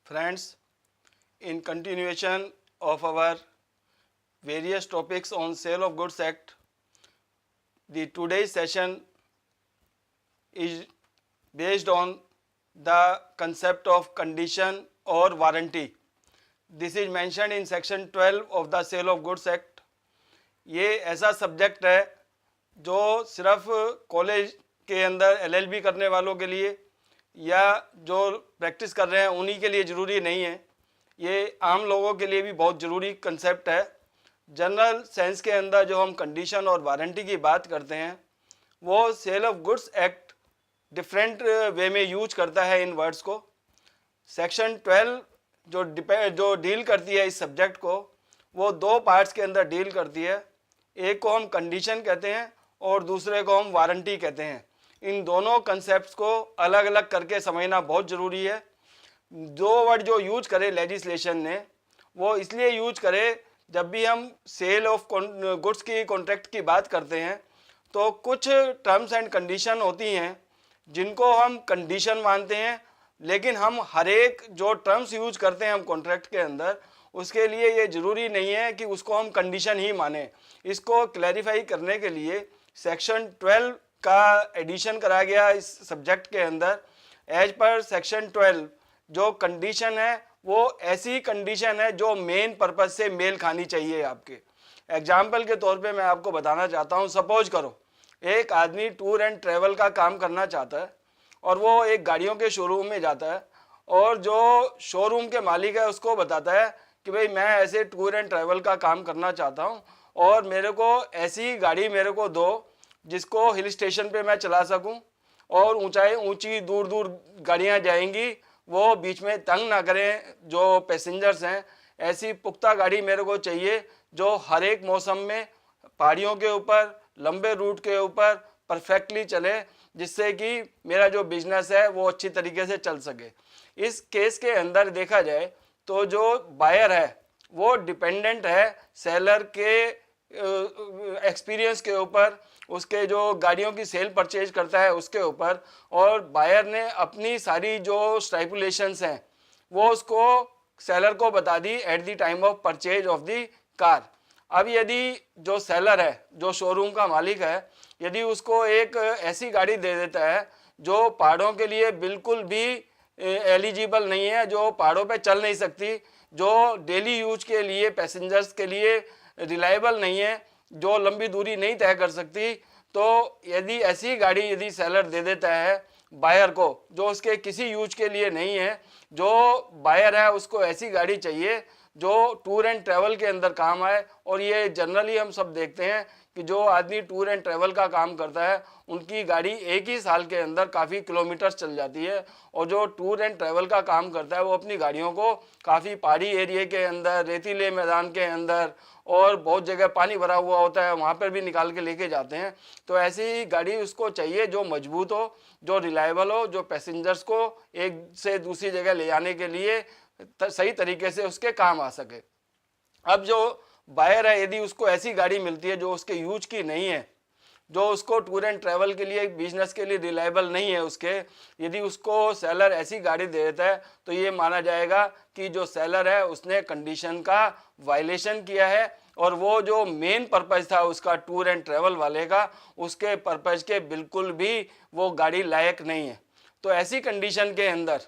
Friends, in continuation of our various topics on Sale of Goods Act, the today's session is based on the concept of condition or warranty. This is mentioned in section 12 of the Sale of Goods Act. ये ऐसा subject है जो सिर्फ college के अंदर LL.B करने वालों के लिए या जो प्रैक्टिस कर रहे हैं उन्हीं के लिए ज़रूरी नहीं है, ये आम लोगों के लिए भी बहुत ज़रूरी कंसेप्ट है। जनरल साइंस के अंदर जो हम कंडीशन और वारंटी की बात करते हैं वो sale of goods act different way में यूज करता है इन वर्ड्स को। सेक्शन 12 जो डील करती है इस सब्जेक्ट को वो दो पार्ट्स के अंदर डील करती है। एक को हम कंडीशन कहते हैं और दूसरे को हम वारंटी कहते हैं। इन दोनों कंसेप्ट्स को अलग अलग करके समझना बहुत ज़रूरी है। दो वर्ड जो यूज करे लेजिस्लेशन ने वो इसलिए यूज करे जब भी हम सेल ऑफ गुड्स की कॉन्ट्रैक्ट की बात करते हैं तो कुछ टर्म्स एंड कंडीशन होती हैं जिनको हम कंडीशन मानते हैं, लेकिन हम हर एक जो टर्म्स यूज करते हैं हम कॉन्ट्रैक्ट के अंदर उसके लिए ये ज़रूरी नहीं है कि उसको हम कंडीशन ही माने। इसको क्लैरिफाई करने के लिए सेक्शन 12 का एडिशन कराया गया इस सब्जेक्ट के अंदर। एज पर सेक्शन 12 जो कंडीशन है वो ऐसी कंडीशन है जो मेन पर्पज से मेल खानी चाहिए आपके। एग्जाम्पल के तौर पे मैं आपको बताना चाहता हूँ, सपोज करो एक आदमी टूर एंड ट्रैवल का काम करना चाहता है और वो एक गाड़ियों के शोरूम में जाता है और जो शोरूम के मालिक है उसको बताता है कि भाई मैं ऐसे टूर एंड ट्रैवल का काम करना चाहता हूँ और मेरे को ऐसी गाड़ी मेरे को दो जिसको हिल स्टेशन पे मैं चला सकूँ और ऊंची दूर दूर गाड़ियाँ जाएंगी, वो बीच में तंग ना करें जो पैसेंजर्स हैं। ऐसी पुख्ता गाड़ी मेरे को चाहिए जो हर एक मौसम में पहाड़ियों के ऊपर लंबे रूट के ऊपर परफेक्टली चले, जिससे कि मेरा जो बिजनेस है वो अच्छी तरीके से चल सके। इस केस के अंदर देखा जाए तो जो बायर है वो डिपेंडेंट है सेलर के एक्सपीरियंस के ऊपर, उसके जो गाड़ियों की सेल परचेज करता है उसके ऊपर, और बायर ने अपनी सारी जो स्टाइपुलेशंस हैं वो उसको सेलर को बता दी at the time of purchase of the car. अब यदि जो सेलर है जो शोरूम का मालिक है यदि उसको एक ऐसी गाड़ी दे देता है जो पहाड़ों के लिए बिल्कुल भी एलिजिबल नहीं है, जो पहाड़ों पे चल नहीं सकती, जो डेली यूज के लिए पैसेंजर्स के लिए रिलायबल नहीं है, जो लंबी दूरी नहीं तय कर सकती, तो यदि ऐसी गाड़ी यदि सेलर दे देता है बायर को जो उसके किसी यूज के लिए नहीं है, जो बायर है उसको ऐसी गाड़ी चाहिए जो टूर एंड ट्रैवल के अंदर काम आए। और ये जनरली हम सब देखते हैं कि जो आदमी टूर एंड ट्रैवल का काम करता है उनकी गाड़ी एक ही साल के अंदर काफ़ी किलोमीटर्स चल जाती है, और जो टूर एंड ट्रैवल का काम करता है वो अपनी गाड़ियों को काफ़ी पहाड़ी एरिया के अंदर, रेतीले मैदान के अंदर और बहुत जगह पानी भरा हुआ होता है वहाँ पर भी निकाल के लेके जाते हैं। तो ऐसी गाड़ी उसको चाहिए जो मजबूत हो, जो रिलायबल हो, जो पैसेंजर्स को एक से दूसरी जगह ले जाने के लिए सही तरीके से उसके काम आ सके। अब जो बायर है यदि उसको ऐसी गाड़ी मिलती है जो उसके यूज की नहीं है, जो उसको टूर एंड ट्रैवल के लिए बिजनेस के लिए रिलायबल नहीं है उसके, यदि उसको सेलर ऐसी गाड़ी दे देता है तो ये माना जाएगा कि जो सेलर है उसने कंडीशन का वायलेशन किया है और वो जो मेन पर्पज था उसका टूर एंड ट्रैवल वाले का, उसके पर्पज के बिल्कुल भी वो गाड़ी लायक नहीं है। तो ऐसी कंडीशन के अंदर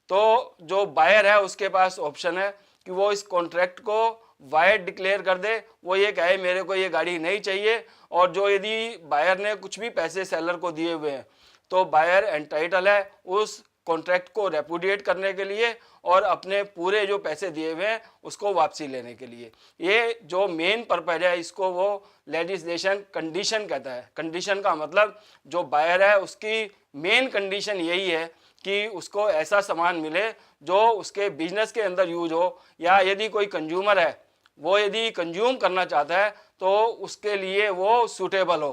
तो जो बायर है उसके पास ऑप्शन है कि वो इस कॉन्ट्रैक्ट को वाइड डिक्लेयर कर दे, वो ये कहे मेरे को ये गाड़ी नहीं चाहिए, और जो यदि बायर ने कुछ भी पैसे सेलर को दिए हुए हैं तो बायर एंटाइटल है उस कॉन्ट्रैक्ट को रेपुडिएट करने के लिए और अपने पूरे जो पैसे दिए हुए हैं उसको वापसी लेने के लिए। ये जो मेन पर्पज है इसको वो लेजिस्लेशन कंडीशन कहता है। कंडीशन का मतलब जो बायर है उसकी मेन कंडीशन यही है कि उसको ऐसा सामान मिले जो उसके बिजनेस के अंदर यूज हो, या यदि कोई कंज्यूमर है वो यदि कंज्यूम करना चाहता है तो उसके लिए वो सूटेबल हो।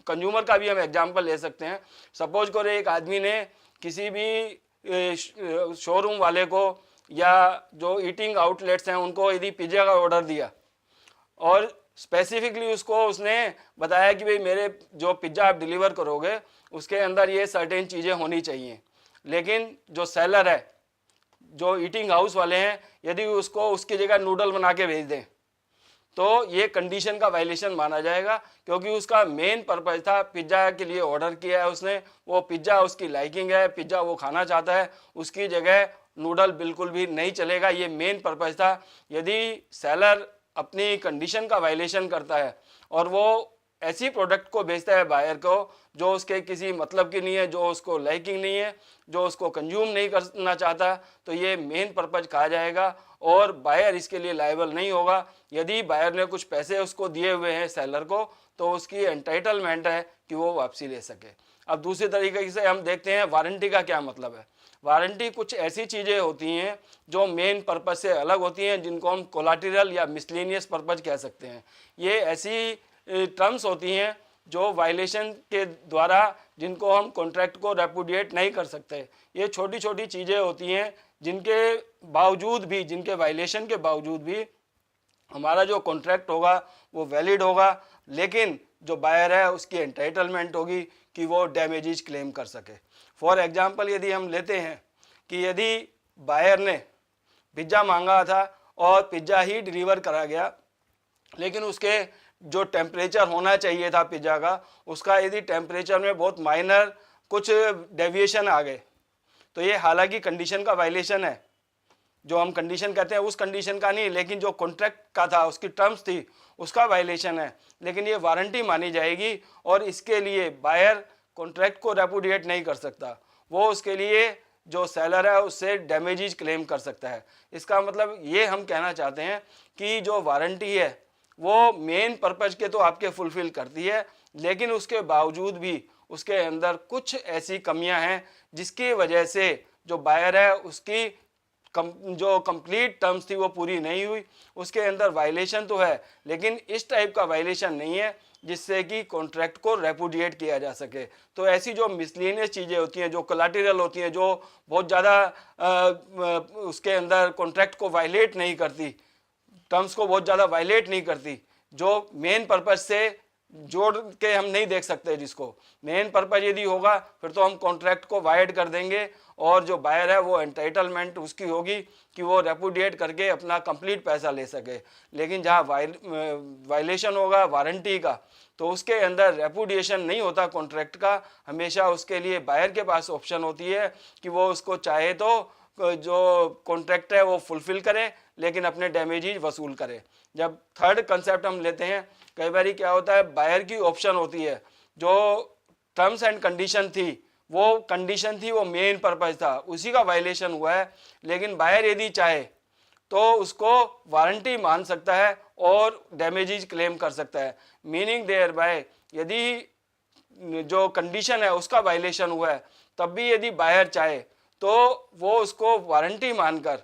कंज्यूमर का भी हम एग्जांपल ले सकते हैं। सपोज करो एक आदमी ने किसी भी शोरूम वाले को या जो ईटिंग आउटलेट्स हैं उनको यदि पिज़्ज़ा का ऑर्डर दिया और स्पेसिफिकली उसको उसने बताया कि भाई मेरे जो पिज़्ज़ा आप डिलीवर करोगे उसके अंदर ये सर्टेन चीज़ें होनी चाहिए, लेकिन जो सेलर है जो ईटिंग हाउस वाले हैं यदि उसको उसकी जगह नूडल बना के भेज दें तो ये कंडीशन का वायलेशन माना जाएगा, क्योंकि उसका मेन पर्पज था पिज्ज़ा के लिए ऑर्डर किया है उसने, वो पिज्ज़ा उसकी लाइकिंग है, पिज्ज़ा वो खाना चाहता है, उसकी जगह नूडल बिल्कुल भी नहीं चलेगा, ये मेन पर्पज था। यदि सेलर अपनी कंडीशन का वायलेशन करता है और वो ऐसी प्रोडक्ट को बेचता है बायर को जो उसके किसी मतलब की नहीं है, जो उसको लाइकिंग नहीं है, जो उसको कंज्यूम नहीं करना चाहता, तो ये मेन पर्पज कहा जाएगा और बायर इसके लिए लायबल नहीं होगा। यदि बायर ने कुछ पैसे उसको दिए हुए हैं सेलर को तो उसकी एंटाइटलमेंट है कि वो वापसी ले सके। अब दूसरी तरीके से हम देखते हैं वारंटी का क्या मतलब है। वारंटी कुछ ऐसी चीज़ें होती हैं जो मेन पर्पज से अलग होती हैं, जिनको हम कोलाटरल या मिसलेनियस पर्पज कह सकते हैं। ये ऐसी टर्म्स होती हैं जो वायलेशन के द्वारा जिनको हम कॉन्ट्रैक्ट को रेपुडिएट नहीं कर सकते। ये छोटी छोटी चीज़ें होती हैं जिनके बावजूद भी, जिनके वायलेशन के बावजूद भी हमारा जो कॉन्ट्रैक्ट होगा वो वैलिड होगा, लेकिन जो बायर है उसकी एंटाइटलमेंट होगी कि वो डैमेजेस क्लेम कर सके। फॉर एग्जांपल यदि हम लेते हैं कि यदि बायर ने पिज्ज़ा मांगा था और पिज्ज़ा ही डिलीवर करा गया, लेकिन उसके जो टेम्परेचर होना चाहिए था पिज्ज़ा का, उसका यदि टेम्परेचर में बहुत माइनर कुछ डेविएशन आ गए, तो ये हालांकि कंडीशन का वायलेशन है। जो हम कंडीशन कहते हैं उस कंडीशन का नहीं, लेकिन जो कॉन्ट्रैक्ट का था, उसकी टर्म्स थी, उसका वायलेशन है, लेकिन ये वारंटी मानी जाएगी और इसके लिए बायर कॉन्ट्रैक्ट को रेपुडिएट नहीं कर सकता। वो उसके लिए जो सेलर है उससे डैमेजेस क्लेम कर सकता है। इसका मतलब ये हम कहना चाहते हैं कि जो वारंटी है वो मेन पर्पज के तो आपके फुलफिल करती है, लेकिन उसके बावजूद भी उसके अंदर कुछ ऐसी कमियां हैं जिसकी वजह से जो बायर है उसकी जो कंप्लीट टर्म्स थी वो पूरी नहीं हुई। उसके अंदर वायलेशन तो है, लेकिन इस टाइप का वायलेशन नहीं है जिससे कि कॉन्ट्रैक्ट को रेपुडिएट किया जा सके। तो ऐसी जो मिसलेनियस चीज़ें होती हैं, जो कोलाटरल होती हैं, जो बहुत ज़्यादा उसके अंदर कॉन्ट्रैक्ट को वायलेट नहीं करती, टर्म्स को बहुत ज़्यादा वायलेट नहीं करती, जो मेन पर्पज से जोड़ के हम नहीं देख सकते, जिसको मेन पर्पज यदि होगा फिर तो हम कॉन्ट्रैक्ट को वाइड कर देंगे और जो बायर है वो एंटाइटलमेंट उसकी होगी कि वो रेपुडिएट करके अपना कंप्लीट पैसा ले सके। लेकिन जहाँ वायलेशन होगा वारंटी का, तो उसके अंदर रेपुडिएशन नहीं होता कॉन्ट्रैक्ट का। हमेशा उसके लिए बायर के पास ऑप्शन होती है कि वो उसको चाहे तो जो कॉन्ट्रैक्ट है वो फुलफिल करे, लेकिन अपने डैमेजेस वसूल करे। जब थर्ड कंसेप्ट हम लेते हैं, कई बार क्या होता है, बायर की ऑप्शन होती है, जो टर्म्स एंड कंडीशन थी वो कंडीशन थी, वो मेन पर्पज था, उसी का वायलेशन हुआ है, लेकिन बायर यदि चाहे तो उसको वारंटी मान सकता है और डैमेजेस क्लेम कर सकता है। मीनिंग देयर बाय यदि जो कंडीशन है उसका वायलेशन हुआ है, तब भी यदि बायर चाहे तो वो उसको वारंटी मानकर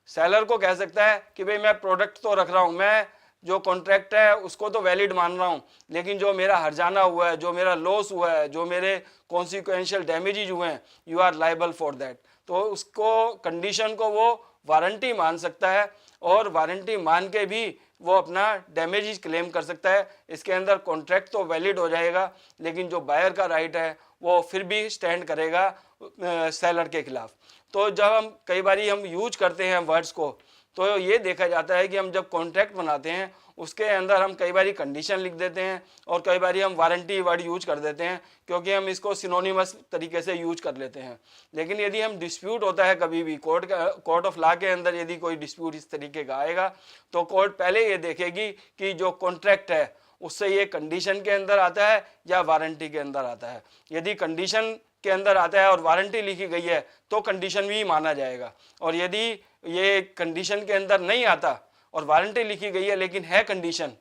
सेलर को कह सकता है कि भाई मैं प्रोडक्ट तो रख रहा हूँ, मैं जो कॉन्ट्रैक्ट है उसको तो वैलिड मान रहा हूँ, लेकिन जो मेरा हर्जाना हुआ है, जो मेरा लॉस हुआ है, जो मेरे कॉन्सिक्वेंशियल डैमेजेस हुए हैं, you are liable for that. तो उसको कंडीशन को वो वारंटी मान सकता है और वारंटी मान के भी वो अपना डैमेजेस क्लेम कर सकता है। इसके अंदर कॉन्ट्रैक्ट तो वैलिड हो जाएगा, लेकिन जो बायर का राइट है वो फिर भी स्टैंड करेगा सेलर के खिलाफ। तो जब हम कई बार हम यूज करते हैं वर्ड्स को, तो ये देखा जाता है कि हम जब कॉन्ट्रैक्ट बनाते हैं उसके अंदर हम कई बार कंडीशन लिख देते हैं और कई बार हम वारंटी वर्ड यूज कर देते हैं, क्योंकि हम इसको सिनोनिमस तरीके से यूज कर लेते हैं। लेकिन यदि हम डिस्प्यूट होता है कभी भी कोर्ट ऑफ लॉ के अंदर, यदि कोई डिस्प्यूट इस तरीके का आएगा तो कोर्ट पहले ये देखेगी कि जो कॉन्ट्रैक्ट है उससे ये कंडीशन के अंदर आता है या वारंटी के अंदर आता है। यदि कंडीशन के अंदर आता है और वारंटी लिखी गई है तो कंडीशन भी माना जाएगा, और यदि ये कंडीशन के अंदर नहीं आता और वारंटी लिखी गई है लेकिन है कंडीशन,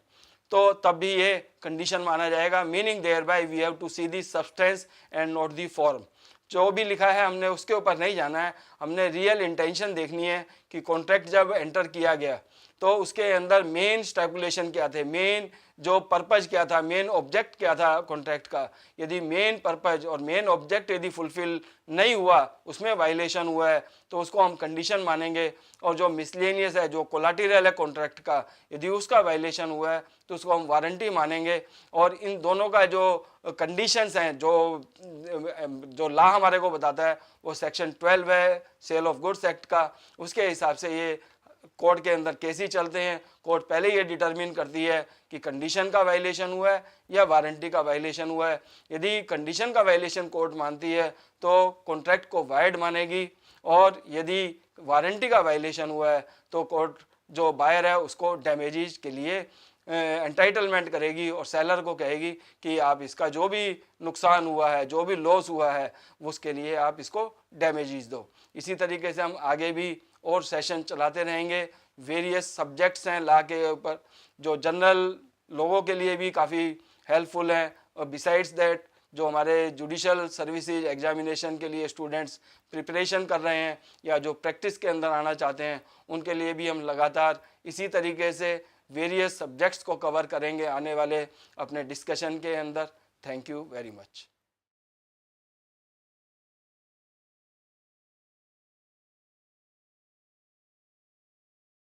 तो तब भी ये कंडीशन माना जाएगा। Meaning thereby we have to see the substance and not the form. जो भी लिखा है हमने उसके ऊपर नहीं जाना है, हमने रियल इंटेंशन देखनी है कि कॉन्ट्रैक्ट जब एंटर किया गया तो उसके अंदर मेन स्टेपुलेशन क्या थे, मेन जो पर्पज क्या था, मेन ऑब्जेक्ट क्या था कॉन्ट्रैक्ट का। यदि मेन पर्पज और मेन ऑब्जेक्ट यदि फुलफिल नहीं हुआ, उसमें वायलेशन हुआ है, तो उसको हम कंडीशन मानेंगे। और जो मिसलेनियस है, जो कोलाटेरल है कॉन्ट्रैक्ट का, यदि उसका वायलेशन हुआ है तो उसको हम वारंटी मानेंगे। और इन दोनों का जो कंडीशंस हैं, जो लॉ हमारे को बताता है, वो सेक्शन 12 है सेल ऑफ गुड्स एक्ट का। उसके हिसाब से ये कोर्ट के अंदर केसेस चलते हैं। कोर्ट पहले ये डिटरमिन करती है कि कंडीशन का वायलेशन हुआ है या वारंटी का वायलेशन हुआ है। यदि कंडीशन का वायलेशन कोर्ट मानती है तो कॉन्ट्रैक्ट को वाइड मानेगी, और यदि वारंटी का वायलेशन हुआ है तो कोर्ट जो बायर है उसको डैमेजेस के लिए एंटाइटलमेंट करेगी और सेलर को कहेगी कि आप इसका जो भी नुकसान हुआ है, जो भी लॉस हुआ है, उसके लिए आप इसको डैमेजेस दो। इसी तरीके से हम आगे भी और सेशन चलाते रहेंगे। वेरियस सब्जेक्ट्स हैं लॉ के ऊपर जो जनरल लोगों के लिए भी काफ़ी हेल्पफुल हैं। और बिसाइड्स दैट जो हमारे जुडिशल सर्विसेज एग्जामिनेशन के लिए स्टूडेंट्स प्रिपरेशन कर रहे हैं या जो प्रैक्टिस के अंदर आना चाहते हैं, उनके लिए भी हम लगातार इसी तरीके से वेरियस सब्जेक्ट्स को कवर करेंगे आने वाले अपने डिस्कशन के अंदर। Thank you very much.